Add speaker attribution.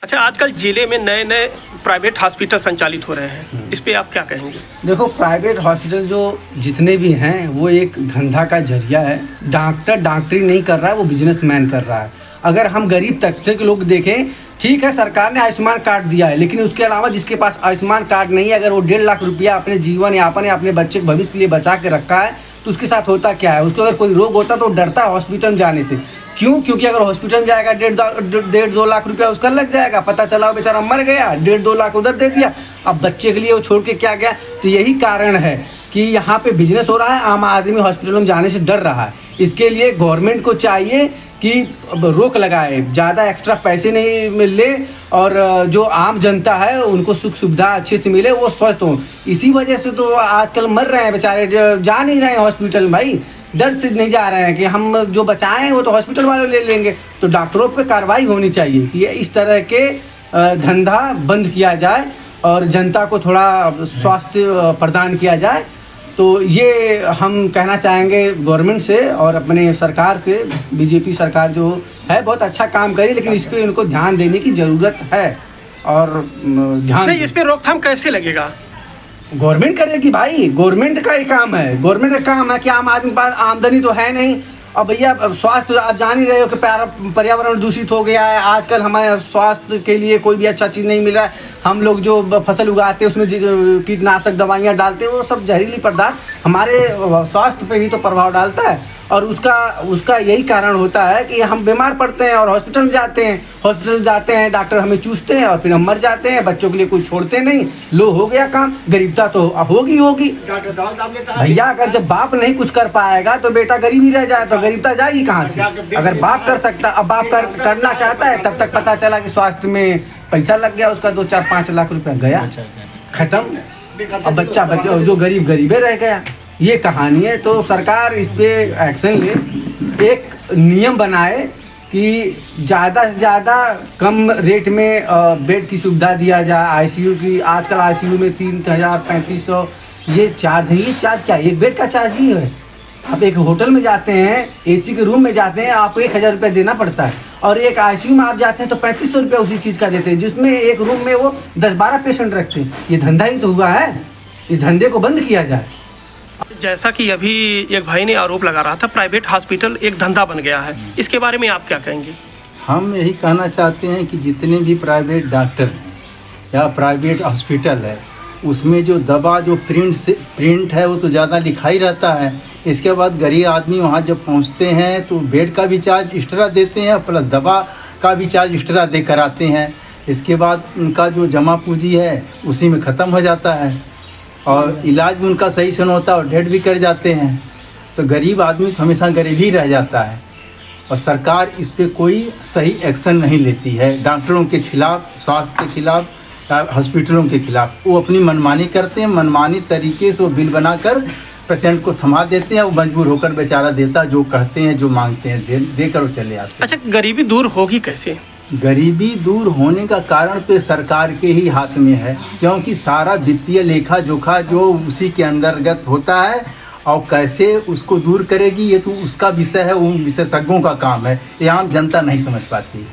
Speaker 1: अच्छा, आजकल जिले में नए नए प्राइवेट हॉस्पिटल संचालित हो रहे हैं, इस पे आप क्या कहेंगे?
Speaker 2: देखो, प्राइवेट हॉस्पिटल जो जितने भी हैं वो एक धंधा का जरिया है। डॉक्टर डॉक्टरी नहीं कर रहा है, वो बिजनेसमैन कर रहा है। अगर हम गरीब तबके के लोग देखें, ठीक है सरकार ने आयुष्मान कार्ड दिया है, लेकिन उसके अलावा जिसके पास आयुष्मान कार्ड नहीं है, अगर वो 1.5 लाख रुपया अपने जीवन यापन या अपने बच्चे के भविष्य के लिए बचा के रखा है, तो उसके साथ होता क्या है, उसको अगर कोई रोग होता तो डरता है हॉस्पिटल में जाने से। क्यों? क्योंकि अगर हॉस्पिटल जाएगा 1.5-2 लाख रुपया उसका लग जाएगा, पता चला वो बेचारा मर गया, 1.5-2 लाख उधर दे दिया, अब बच्चे के लिए वो छोड़ के क्या गया। तो यही कारण है कि यहाँ पे बिजनेस हो रहा है, आम आदमी हॉस्पिटलों में जाने से डर रहा है। इसके लिए गवर्नमेंट को चाहिए कि रोक लगाए, ज़्यादा एक्स्ट्रा पैसे नहीं ले, और जो आम जनता है उनको सुख सुविधा अच्छे से मिले, वो स्वस्थ हों। इसी वजह से तो आजकल मर रहे हैं बेचारे, जा नहीं रहे हैं हॉस्पिटल। भाई डर से नहीं जा रहे हैं कि हम जो बचाएं वो तो हॉस्पिटल वाले ले लेंगे। तो डॉक्टरों पे कार्रवाई होनी चाहिए कि इस तरह के धंधा बंद किया जाए और जनता को थोड़ा स्वास्थ्य प्रदान किया जाए। तो ये हम कहना चाहेंगे गवर्नमेंट से और अपने सरकार से। बीजेपी सरकार जो है बहुत अच्छा काम करी, लेकिन इस पे उनको ध्यान देने की ज़रूरत है। और ध्यान
Speaker 1: नहीं, इस पे रोकथाम कैसे लगेगा?
Speaker 2: गवर्नमेंट करेगी भाई, गवर्नमेंट का ही काम है। गवर्नमेंट का काम है कि आम आदमी के पास आमदनी तो है नहीं। और भैया स्वास्थ्य आप जान ही रहे हो कि पर्यावरण दूषित हो गया है। आजकल हमारे स्वास्थ्य के लिए कोई भी अच्छा चीज़ नहीं मिल रहा है। हम लोग जो फसल उगाते हैं उसमें कीटनाशक दवाइयाँ डालते हैं, वो सब जहरीली पदार्थ हमारे स्वास्थ्य पे ही तो प्रभाव डालता है। और उसका यही कारण होता है कि हम बीमार पड़ते हैं और हॉस्पिटल जाते हैं, डॉक्टर हमें चूसते हैं और फिर हम मर जाते हैं। बच्चों के लिए कुछ छोड़ते नहीं। लो हो गया काम, गरीबता तो अब होगी। भैया अगर जब बाप नहीं कुछ कर पाएगा तो बेटा गरीब ही रह जाए, तो गरीबता जाएगी कहाँ से? अगर बाप कर सकता, अब बाप करना चाहता है, तब तक पता चला कि स्वास्थ्य में पैसा लग गया, उसका 2-4-5 लाख रुपया गया, खत्म। अब बच्चा जो गरीबे रह गया। ये कहानी है। तो सरकार इस पे एक्शन ले, एक नियम बनाए कि ज़्यादा से ज़्यादा कम रेट में बेड की सुविधा दिया जाए। आईसीयू की, आजकल आईसीयू में 3000-3500 ये चार्ज है। ये चार्ज क्या है? एक बेड का चार्ज ही है। आप एक होटल में जाते हैं, एसी के रूम में जाते हैं, आपको 1000 रुपया देना पड़ता है, और एक आईसीयू में आप जाते हैं तो 3500 रुपया उसी चीज़ का देते हैं, जिसमें एक रूम में वो 10-12 पेशेंट रखते हैं। ये धंधा ही तो हुआ है। इस धंधे को बंद किया जाए।
Speaker 1: जैसा कि अभी एक भाई ने आरोप लगा रहा था, प्राइवेट हॉस्पिटल एक धंधा बन गया है, इसके बारे में आप क्या कहेंगे?
Speaker 3: हम यही कहना चाहते हैं कि जितने भी प्राइवेट डॉक्टर हैं या प्राइवेट हॉस्पिटल है, उसमें जो दवा जो प्रिंट है वो तो ज़्यादा लिखा ही रहता है। इसके बाद गरीब आदमी वहाँ जब पहुँचते हैं तो बेड का भी चार्ज एक्स्ट्रा देते हैं, प्लस दवा का भी चार्ज एक्स्ट्रा दे कर आते हैं। इसके बाद उनका जो जमा पूंजी है उसी में ख़त्म हो जाता है, और इलाज भी उनका सही से नहीं होता और डेड भी कर जाते हैं। तो गरीब आदमी तो हमेशा गरीब ही रह जाता है, और सरकार इस पे कोई सही एक्शन नहीं लेती है। डॉक्टरों के खिलाफ, स्वास्थ्य के खिलाफ, हॉस्पिटलों के खिलाफ वो अपनी मनमानी करते हैं। मनमानी तरीके से वो बिल बनाकर पेशेंट को थमा देते हैं। वो मजबूर होकर बेचारा देता, जो कहते हैं, जो मांगते हैं, देकर वो चले आते हैं।
Speaker 1: अच्छा, गरीबी दूर होगी कैसे?
Speaker 3: गरीबी दूर होने का कारण पे सरकार के ही हाथ में है, क्योंकि सारा वित्तीय लेखा जोखा जो उसी के अंतर्गत होता है, और कैसे उसको दूर करेगी ये तो उसका विषय है, वो विशेषज्ञों का काम है। ये आम जनता नहीं समझ पाती है।